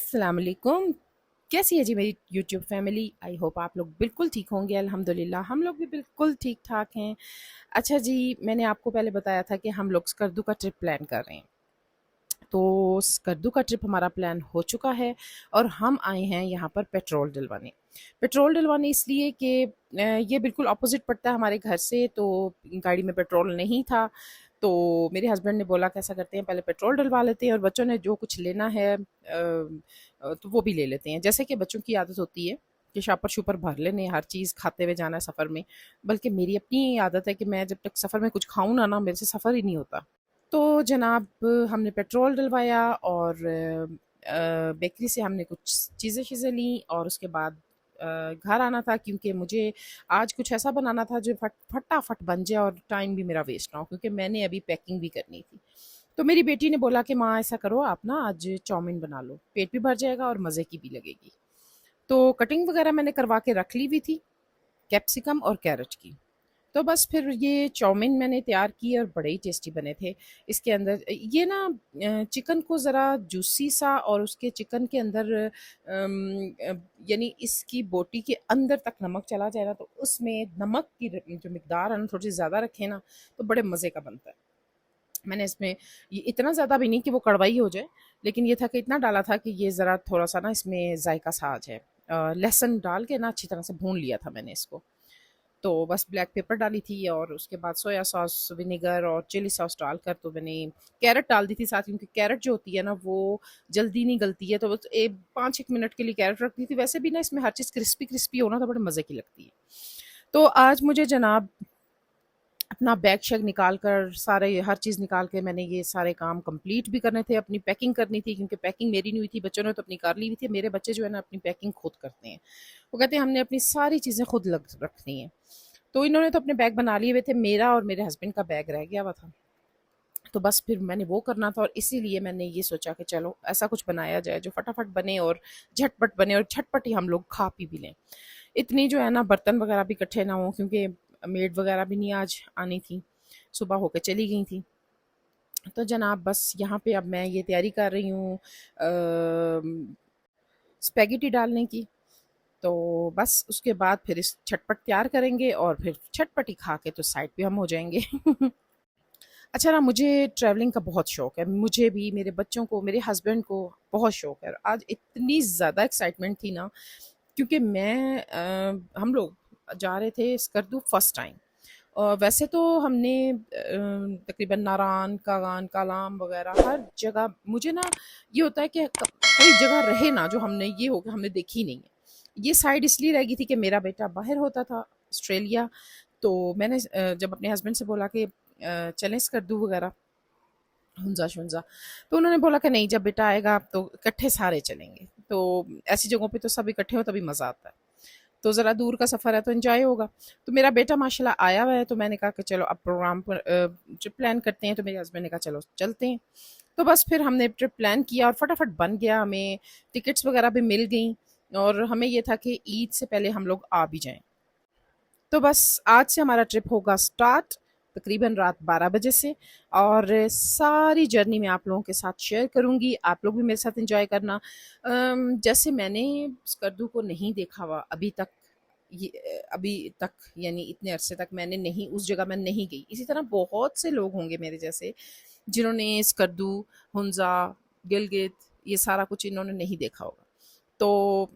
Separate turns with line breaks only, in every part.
अस्सलाम वालेकुम। कैसी है जी मेरी यूट्यूब फैमिली? आई होप आप लोग बिल्कुल ठीक होंगे। अल्हम्दुलिल्लाह हम लोग भी बिल्कुल ठीक ठाक हैं। अच्छा जी, मैंने आपको पहले बताया था कि हम लोग स्कर्दू का ट्रिप प्लान कर रहे हैं। तो स्कर्दू का ट्रिप हमारा प्लान हो चुका है और हम आए हैं यहाँ पर पेट्रोल डलवाने इसलिए कि ये बिल्कुल ऑपोजिट पड़ता है हमारे घर से। तो गाड़ी में पेट्रोल नहीं था, तो मेरे हस्बैंड ने बोला कैसा करते हैं, पहले पेट्रोल डलवा लेते हैं और बच्चों ने जो कुछ लेना है तो वो भी ले लेते हैं। जैसे कि बच्चों की आदत होती है कि शापर शुपर भर लेने, हर चीज़ खाते हुए जाना है सफ़र में। बल्कि मेरी अपनी आदत है कि मैं जब तक सफ़र में कुछ खाऊं ना ना मेरे से सफ़र ही नहीं होता। तो जनाब, हमने पेट्रोल डलवाया और बेकरी से हमने कुछ चीज़ें शीज़ें ली और उसके बाद घर आना था, क्योंकि मुझे आज कुछ ऐसा बनाना था जो फटाफट बन जाए और टाइम भी मेरा वेस्ट ना हो, क्योंकि मैंने अभी पैकिंग भी करनी थी। तो मेरी बेटी ने बोला कि माँ ऐसा करो, आप ना आज चाउमीन बना लो, पेट भी भर जाएगा और मज़े की भी लगेगी। तो कटिंग वगैरह मैंने करवा के रख ली हुई थी, कैप्सिकम और कैरेट की। तो बस फिर ये चाउमीन मैंने तैयार की और बड़े ही टेस्टी बने थे। इसके अंदर ये ना चिकन को ज़रा जूसी सा और उसके चिकन के अंदर यानी इसकी बोटी के अंदर तक नमक चला जाए ना, तो उसमें नमक की जो मिकदार है ना थोड़ी सी ज़्यादा रखे ना, तो बड़े मज़े का बनता है। मैंने इसमें ये इतना ज़्यादा भी नहीं कि वो कड़वाई हो जाए, लेकिन ये था कि इतना डाला था कि ये ज़रा थोड़ा सा ना इसमें जायका सा आ जाए। लहसुन डाल के ना अच्छी तरह से भून लिया था मैंने इसको। तो बस ब्लैक पेपर डाली थी और उसके बाद सोया सॉस, विनेगर और चिली सॉस डालकर तो मैंने कैरेट डाल दी थी साथ, क्योंकि कैरेट जो होती है ना वो जल्दी नहीं गलती है। तो बस 5-1 मिनट के लिए कैरेट रख दी थी। वैसे भी ना इसमें हर चीज़ क्रिस्पी क्रिस्पी हो ना तो बड़े मज़े की लगती है। तो आज मुझे जनाब अपना बैग शैग निकाल कर सारे हर चीज़ निकाल के मैंने ये सारे काम कंप्लीट भी करने थे, अपनी पैकिंग करनी थी, क्योंकि पैकिंग मेरी नहीं हुई थी, बच्चों ने तो अपनी कर ली हुई थी। मेरे बच्चे जो है ना अपनी पैकिंग खुद करते हैं। वो कहते हैं हमने अपनी सारी चीज़ें खुद लग रखनी है। तो इन्होंने तो अपने बैग बना लिए हुए थे, मेरा और मेरे हस्बैंड का बैग रह गया हुआ था। तो बस फिर मैंने वो करना था और इसीलिए मैंने ये सोचा कि चलो ऐसा कुछ बनाया जाए जो फटाफट बने और झटपट बने और झटपट ही हम लोग खा पी भी लें। इतनी जो है ना बर्तन वगैरह भी इकट्ठे ना हो, क्योंकि मेड वगैरह भी नहीं आज आनी थी, सुबह होकर चली गई थी। तो जनाब बस यहाँ पे अब मैं ये तैयारी कर रही हूँ स्पेगेटी डालने की। तो बस उसके बाद फिर इस झटपट तैयार करेंगे और फिर झटपट ही खा के तो साइड पे हम हो जाएंगे। अच्छा ना, मुझे ट्रैवलिंग का बहुत शौक है, मुझे भी, मेरे बच्चों को, मेरे हस्बैंड को बहुत शौक है। आज इतनी ज़्यादा एक्साइटमेंट थी ना, क्योंकि हम लोग जा रहे थे स्कर्दू फर्स्ट टाइम। वैसे तो हमने तकरीबन नारान, कागान, कालाम वगैरह हर जगह, मुझे ना ये होता है कि कोई जगह रहे ना जो हमने ये हो कि हमने देखी नहीं है। ये साइड इसलिए रह गई थी कि मेरा बेटा बाहर होता था, ऑस्ट्रेलिया। तो मैंने जब अपने हस्बैंड से बोला कि चलें स्कर्दू वगैरह, हुंजा शुंजा, तो उन्होंने बोला कि नहीं, जब बेटा आएगा तो इकट्ठे सारे चलेंगे। तो ऐसी जगहों पे तो सब इकट्ठे हो तभी मज़ा आता है। तो ज़रा दूर का सफ़र है तो एंजॉय होगा। तो मेरा बेटा माशाल्लाह आया हुआ है, तो मैंने कहा कि चलो अब प्रोग्राम पर ट्रिप प्लान करते हैं। तो मेरे हस्बैंड ने कहा चलो चलते हैं। तो बस फिर हमने ट्रिप प्लान किया और फटाफट बन गया, हमें टिकट्स वगैरह भी मिल गई और हमें ये था कि ईद से पहले हम लोग आ भी जाएं। तो बस आज से हमारा ट्रिप होगा स्टार्ट, तकरीबन रात 12 बजे से। और सारी जर्नी मैं आप लोगों के साथ शेयर करूंगी, आप लोग भी मेरे साथ एंजॉय करना। जैसे मैंने स्कर्दू को नहीं देखा हुआ अभी तक, अभी तक यानी इतने अरसे तक मैंने नहीं, उस जगह मैं नहीं गई। इसी तरह बहुत से लोग होंगे मेरे जैसे जिन्होंने स्कर्दू, हुंजा, गिलगित, ये सारा कुछ इन्होंने नहीं देखा होगा। तो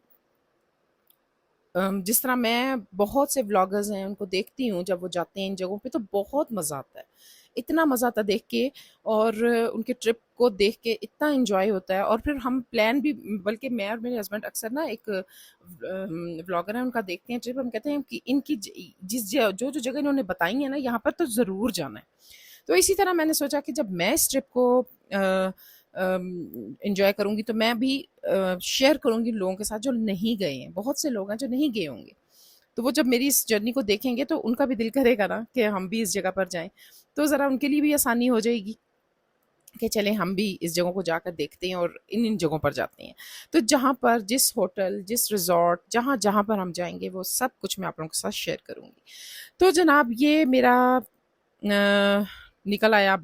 जिस तरह मैं बहुत से व्लॉगर्स हैं उनको देखती हूँ जब वो जाते हैं इन जगहों पे, तो बहुत मज़ा आता है, इतना मज़ा आता है देख के। और उनके ट्रिप को देख के इतना एंजॉय होता है। और फिर हम प्लान भी, बल्कि मैं और मेरे हस्बैंड अक्सर ना एक व्लॉगर है उनका देखते हैं ट्रिप, हम कहते हैं कि इनकी जो जो जगह इन्होंने बताई है ना यहाँ पर तो ज़रूर जाना है। तो इसी तरह मैंने सोचा कि जब मैं इस ट्रिप को इंजॉय करूंगी तो मैं भी शेयर करूंगी लोगों के साथ जो नहीं गए हैं। बहुत से लोग हैं जो नहीं गए होंगे, तो वो जब मेरी इस जर्नी को देखेंगे तो उनका भी दिल करेगा ना कि हम भी इस जगह पर जाएं। तो ज़रा उनके लिए भी आसानी हो जाएगी कि चलें हम भी इस जगहों को जाकर देखते हैं और इन इन जगहों पर जाते हैं। तो जहाँ पर, जिस होटल, जिस रिजॉर्ट, जहाँ जहाँ पर हम जाएंगे वो सब कुछ मैं आप लोगों के साथ शेयर करूंगी। तो जनाब ये मेरा निकल आया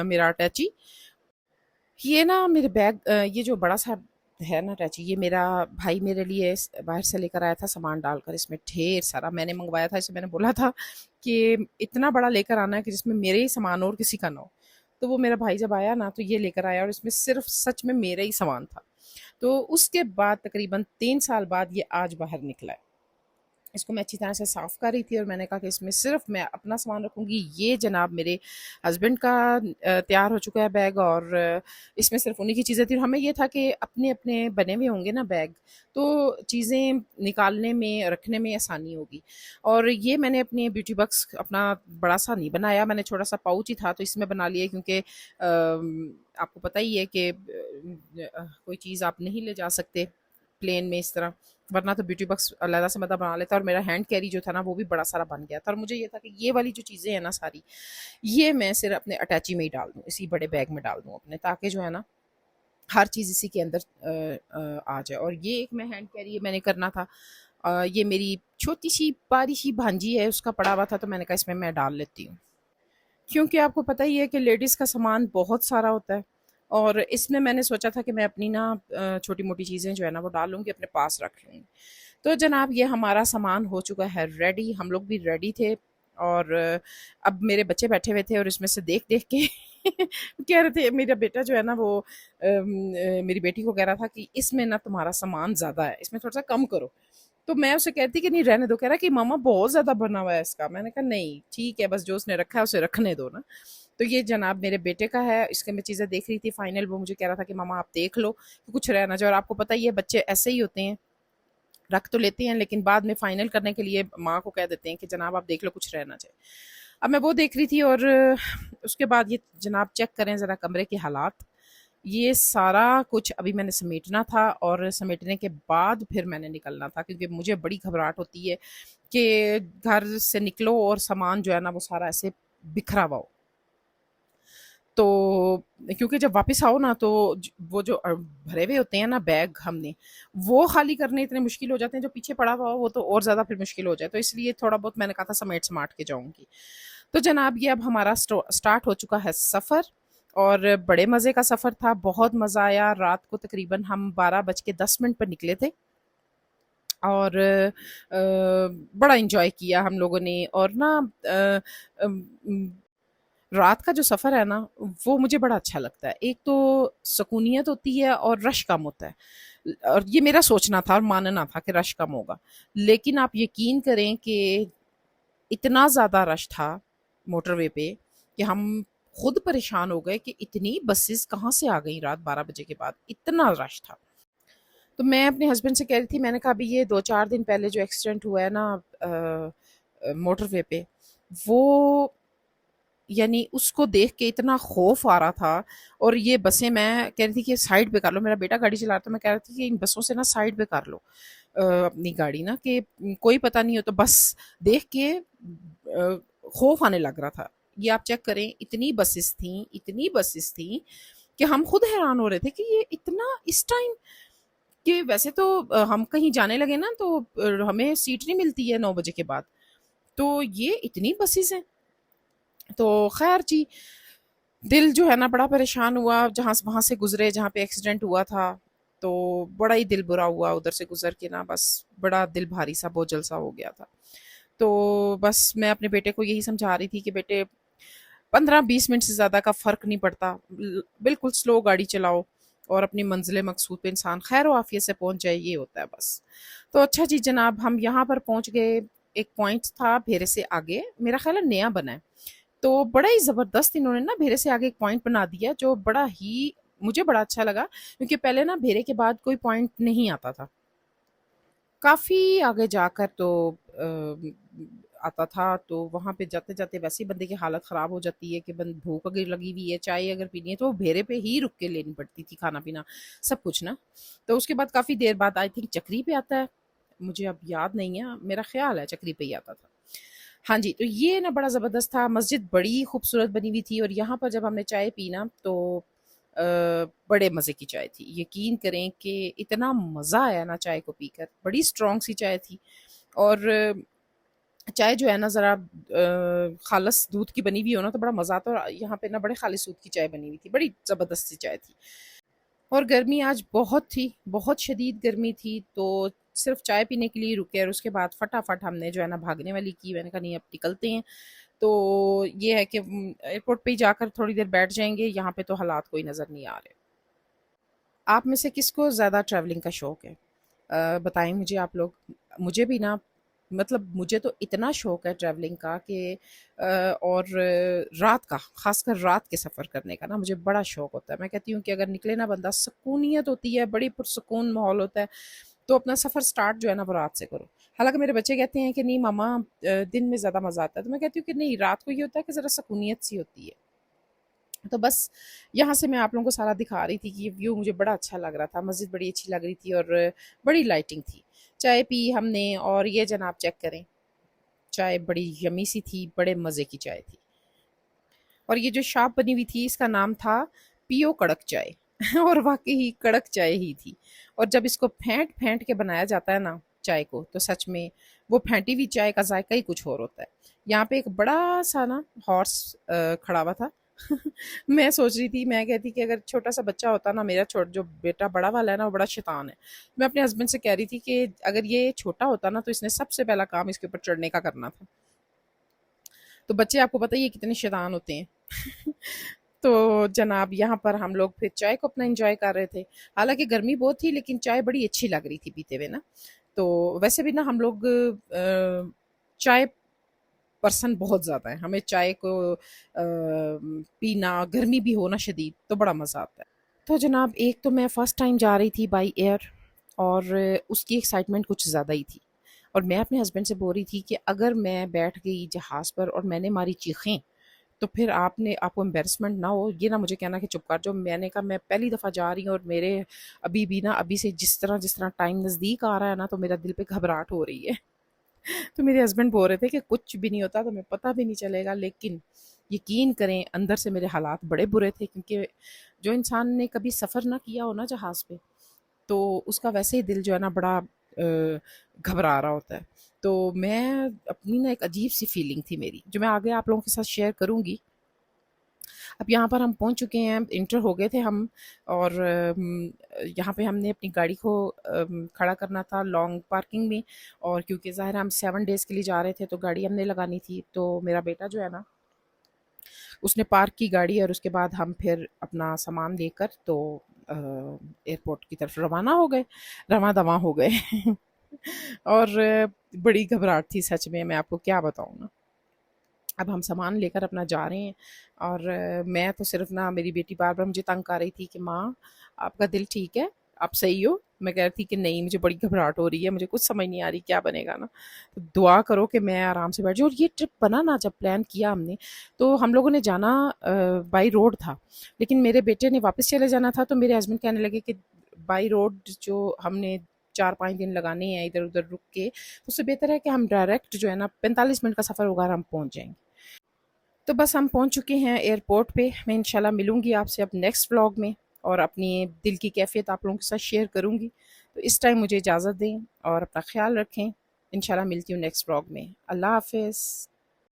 मेरा अटैची। ये ना मेरे बैग, ये जो बड़ा सा है ना अटैची, ये मेरा भाई मेरे लिए बाहर से लेकर आया था सामान डालकर, इसमें ढेर सारा मैंने मंगवाया था, इसे मैंने बोला था कि इतना बड़ा लेकर आना है कि जिसमें मेरे ही सामान हो और किसी का ना हो। तो वो मेरा भाई जब आया ना तो ये लेकर आया और इसमें सिर्फ सच में मेरा ही सामान था। तो उसके बाद तकरीबन 3 साल बाद ये आज बाहर निकला है। इसको मैं अच्छी तरह से साफ़ कर रही थी और मैंने कहा कि इसमें सिर्फ मैं अपना सामान रखूँगी। ये जनाब मेरे हस्बैंड का तैयार हो चुका है बैग, और इसमें सिर्फ उन्हीं की चीज़ें थी। और हमें ये था कि अपने अपने बने हुए होंगे ना बैग, तो चीज़ें निकालने में रखने में आसानी होगी। और ये मैंने अपने ब्यूटी बॉक्स अपना बड़ा सा नहीं बनाया, मैंने छोटा सा पाउच ही था तो इसमें बना लिया, क्योंकि आपको पता ही है कि कोई चीज़ आप नहीं ले जा सकते प्लेन में इस तरह, वरना तो ब्यूटी बॉक्स अलहदा से मतलब बना लेता। और मेरा हैंड कैरी जो था ना वो भी बड़ा सारा बन गया था, और मुझे ये था कि ये वाली जो चीज़ें हैं ना सारी, ये मैं सिर्फ अपने अटैची में ही डाल दूँ, इसी बड़े बैग में डाल दूँ अपने, ताकि जो है ना हर चीज़ इसी के अंदर आ जाए। और ये एक मैं हैंड कैरी मैंने करना था, ये मेरी छोटी सी बारी सी भांजी है, उसका पड़ा हुआ था तो मैंने कहा इसमें मैं डाल लेती हूँ। क्योंकि आपको पता ही है कि लेडीज़ का सामान बहुत सारा होता है, और इसमें मैंने सोचा था कि मैं अपनी ना छोटी-मोटी चीज़ें जो है ना वो डाल लूँगी, अपने पास रख लूँगी। तो जनाब ये हमारा सामान हो चुका है रेडी, हम लोग भी रेडी थे। और अब मेरे बच्चे बैठे हुए थे और इसमें से देख-देख के कह रहे थे, मेरा बेटा जो है ना वो मेरी बेटी को कह रहा था कि इसमें ना तुम्हारा सामान ज़्यादा है, इसमें थोड़ा-सा कम करो। तो मैं उसे कहती कि नहीं रहने दो, कह रहा कि मामा बहुत ज़्यादा बना हुआ है इसका। मैंने कहा नहीं ठीक है, बस जो उसने रखा है उसे रखने दो ना। तो ये जनाब मेरे बेटे का है, इसके मैं चीज़ें देख रही थी फाइनल, वो मुझे कह रहा था कि मामा आप देख लो कि कुछ रह ना जाए। और आपको पता ही है बच्चे ऐसे ही होते हैं, रख तो लेते हैं लेकिन बाद में फाइनल करने के लिए माँ को कह देते हैं कि जनाब आप देख लो कुछ रह ना जाए। अब मैं वो देख रही थी, और उसके बाद ये जनाब चेक करें ज़रा कमरे के हालात। ये सारा कुछ अभी मैंने समेटना था, और समेटने के बाद फिर मैंने निकलना था, क्योंकि मुझे बड़ी घबराहट होती है कि घर से निकलो और सामान जो है ना वो सारा ऐसे बिखरा हुआ हो। तो क्योंकि जब वापस आओ ना तो वो जो भरे हुए होते हैं ना बैग हमने, वो खाली करने इतने मुश्किल हो जाते हैं, जो पीछे पड़ा हुआ हो वो तो और ज़्यादा फिर मुश्किल हो जाए। तो इसलिए थोड़ा बहुत मैंने कहा था समेट समाट के जाऊंगी। तो जनाब ये अब हमारा स्टार्ट हो चुका है सफ़र, और बड़े मज़े का सफ़र था, बहुत मज़ा आया। रात को तकरीबन हम 12 बज के 10 मिनट पर निकले थे, और बड़ा इंजॉय किया हम लोगों ने। और ना अ, अम, रात का जो सफ़र है ना वो मुझे बड़ा अच्छा लगता है। एक तो सुकूनियत होती है और रश कम होता है। और ये मेरा सोचना था और मानना था कि रश कम होगा, लेकिन आप यकीन करें कि इतना ज़्यादा रश था मोटरवे पे कि हम खुद परेशान हो गए कि इतनी बसेस कहाँ से आ गई रात 12 बजे के बाद, इतना रश था। तो मैं अपने हस्बैंड से कह रही थी, मैंने कहा अभी ये 2-4 दिन पहले जो एक्सीडेंट हुआ है ना मोटरवे पे, वो यानी उसको देख के इतना खौफ आ रहा था। और ये बसें मैं कह रही थी कि साइड पे कर लो, मेरा बेटा गाड़ी चला रहा था, मैं कह रही थी कि इन बसों से ना साइड पे कर लो अपनी गाड़ी ना, कि कोई पता नहीं हो। तो बस देख के खौफ आने लग रहा था। ये आप चेक करें, इतनी बसेस थी कि हम खुद हैरान हो रहे थे कि ये इतना इस टाइम, कि वैसे तो हम कहीं जाने लगे ना तो हमें सीट नहीं मिलती है 9 बजे के बाद, तो ये इतनी बसेस हैं। तो खैर जी, दिल जो है ना बड़ा परेशान हुआ जहाँ से वहाँ से गुजरे जहाँ पे एक्सीडेंट हुआ था। तो बड़ा ही दिल बुरा हुआ उधर से गुजर के ना, बस बड़ा दिल भारी सा बोझल सा हो गया था। तो बस मैं अपने बेटे को यही समझा रही थी कि बेटे 15-20 मिनट से ज़्यादा का फ़र्क नहीं पड़ता, बिल्कुल स्लो गाड़ी चलाओ और अपनी मंजिल मकसूद पे इंसान खैर आफियत से पहुंच जाए, ये होता है बस। तो अच्छा जी जनाब, हम यहाँ पर पहुंच गए। एक पॉइंट था भेरे से आगे, मेरा ख्याल है नया बना है, तो बड़ा ही ज़बरदस्त इन्होंने ना भेरे से आगे एक पॉइंट बना दिया, जो बड़ा ही मुझे बड़ा अच्छा लगा, क्योंकि पहले ना भेरे के बाद कोई पॉइंट नहीं आता था। काफ़ी आगे जाकर तो आता था, तो वहाँ पे जाते-जाते वैसे ही बंदे की हालत ख़राब हो जाती है कि बंद भूख अगर लगी हुई है, चाय अगर पीनी है तो वो भेरे पे ही रुक के लेनी पड़ती थी खाना-पीना, सब कुछ ना। तो उसके बाद काफ़ी देर बाद आई थिंक चक्री पे आता है, मुझे अब याद नहीं है, मेरा ख़्याल है चक्री पे ही आता था। हाँ जी, तो ये ना बड़ा ज़बरदस्त था, मस्जिद बड़ी खूबसूरत बनी हुई थी, और यहाँ पर जब हमने चाय पी ना तो बड़े मज़े की चाय थी। यकीन करें कि इतना मज़ा आया ना चाय को पीकर, बड़ी स्ट्रॉन्ग सी चाय थी। और चाय जो है ना ज़रा ख़ालिस दूध की बनी हुई हो ना तो बड़ा मज़ा आता है, और यहाँ पे ना बड़े ख़ालिस दूध की चाय बनी हुई थी, बड़ी ज़बरदस्त सी चाय थी। और गर्मी आज बहुत थी, बहुत शदीद गर्मी थी, तो सिर्फ़ चाय पीने के लिए रुके और उसके बाद फटाफट हमने जो है ना भागने वाली की। मैंने कहा नहीं अब निकलते हैं। तो ये है कि एयरपोर्ट पे ही जाकर थोड़ी देर बैठ जाएँगे, यहाँ पे तो हालात कोई नज़र नहीं आ रहे। आप में से किसको ज़्यादा ट्रैवलिंग का शौक है? बताएँ मुझे आप लोग। मुझे भी ना, मतलब मुझे तो इतना शौक है ट्रैवलिंग का कि और रात का, ख़ासकर रात के सफ़र करने का ना मुझे बड़ा शौक होता है। मैं कहती हूँ कि अगर निकले ना बंदा, सुकूनियत होती है, बड़ी पुरसुकून माहौल होता है, तो अपना सफ़र स्टार्ट जो है ना वो रात से करो। हालाँकि मेरे बच्चे कहते हैं कि नहीं मम्मा, दिन में ज़्यादा मज़ा आता है, तो मैं कहती हूँ कि नहीं, रात को ये होता है कि ज़रा सुकूनियत सी होती है। तो बस यहाँ से मैं आप लोगों को सारा दिखा रही थी कि ये व्यू मुझे बड़ा अच्छा लग रहा था, मस्जिद बड़ी अच्छी लग रही थी और बड़ी लाइटिंग थी। चाय पी हमने और ये जनाब चेक करें, चाय बड़ी यम्मी सी थी, बड़े मज़े की चाय थी। और ये जो शॉप बनी हुई थी इसका नाम था पियो कड़क चाय। और वाक़ई ही कड़क चाय ही थी। और जब इसको फेंट-फेंट के बनाया जाता है ना चाय को, तो सच में वो फेंटी हुई चाय का ज़ायका ही कुछ और होता है। यहाँ पे एक बड़ा-सा ना हॉर्स खड़ा हुआ था। मैं सोच रही थी, मैं कहती कि अगर छोटा-सा बच्चा होता ना, मेरा जो बेटा बड़ा वाला है ना, वो बड़ा शैतान है। मैं अपने हस्बैंड से कह रही थी कि अगर ये छोटा होता ना, तो इसने सबसे पहला काम इसके ऊपर चढ़ने का करना था। तो बच्चे आपको पता ही है कितने शैतान होते हैं। तो जनाब यहाँ पर हम लोग फिर चाय को अपना एंजॉय कर रहे थे। हालाँकि गर्मी बहुत थी लेकिन चाय बड़ी अच्छी लग रही थी पीते हुए ना। तो वैसे भी ना हम लोग चाय पर्सन बहुत ज़्यादा हैं। हमें चाय को पीना, गर्मी भी हो ना शदीद, तो बड़ा मज़ा आता है। तो जनाब एक तो मैं फ़र्स्ट टाइम जा रही थी बाई एयर और उसकी एक्साइटमेंट कुछ ज़्यादा ही थी। और मैं अपने हस्बैंड से बोल रही थी कि अगर मैं बैठ गई जहाज़ पर और मैंने मारी चीखें, तो फिर आपको एम्बैरेसमेंट ना हो, ये ना मुझे कहना कि चुप कर जाओ। मैंने कहा मैं पहली दफ़ा जा रही हूँ और मेरे अभी भी ना, अभी से जिस तरह टाइम नज़दीक आ रहा है ना, तो मेरा दिल पे घबराहट हो रही है। तो मेरे हस्बैंड बोल रहे थे कि कुछ भी नहीं होता, तुम्हें पता भी नहीं चलेगा। लेकिन यकीन करें, अंदर से मेरे हालात बड़े बुरे थे, क्योंकि जो इंसान ने कभी सफ़र ना किया हो ना जहाज़ पे, तो उसका वैसे ही दिल जो है ना बड़ा घबरा रहा होता है। तो मैं अपनी ना, एक अजीब सी फीलिंग थी मेरी, जो मैं आगे आप लोगों के साथ शेयर करूँगी। अब यहाँ पर हम पहुँच चुके हैं, इंटर हो गए थे हम। और यहाँ पे हमने अपनी गाड़ी को खड़ा करना था लॉन्ग पार्किंग में। और क्योंकि ज़ाहिर है हम 7 डेज़ के लिए जा रहे थे, तो गाड़ी हमने लगानी थी। तो मेरा बेटा जो है ना, उसने पार्क की गाड़ी और उसके बाद हम फिर अपना सामान लेकर तो एयरपोर्ट की तरफ रवाना हो गए, रवां-दवां हो गए। और बड़ी घबराहट थी सच में, मैं आपको क्या बताऊँ ना। अब हम सामान लेकर अपना जा रहे हैं और मैं तो सिर्फ ना, मेरी बेटी बार बार मुझे तंग कर रही थी कि माँ, आपका दिल ठीक है, आप सही हो? मैं कह रही थी कि नहीं, मुझे बड़ी घबराहट हो रही है, मुझे कुछ समझ नहीं आ रही क्या बनेगा ना। तो दुआ करो कि मैं आराम से बैठ जाऊँ। और ये ट्रिप बना ना, जब प्लान किया हमने, तो हम लोगों ने जाना बाई रोड था, लेकिन मेरे बेटे ने वापस चले जाना था। तो मेरे हस्बैंड कहने लगे कि बाई रोड जो हमने 4-5 दिन लगाने हैं इधर उधर रुक के, तो उससे बेहतर है कि हम डायरेक्ट जो है ना, 45 मिनट का सफ़र होगा और हम पहुँच जाएंगे। तो बस हम पहुंच चुके हैं एयरपोर्ट पे। मैं इंशाल्लाह मिलूंगी आपसे अब नेक्स्ट व्लॉग में, और अपनी दिल की कैफियत आप लोगों के साथ शेयर करूंगी। तो इस टाइम मुझे इजाज़त दें और अपना ख्याल रखें। इंशाल्लाह मिलती हूँ नेक्स्ट व्लॉग में। अल्लाह हाफिज़।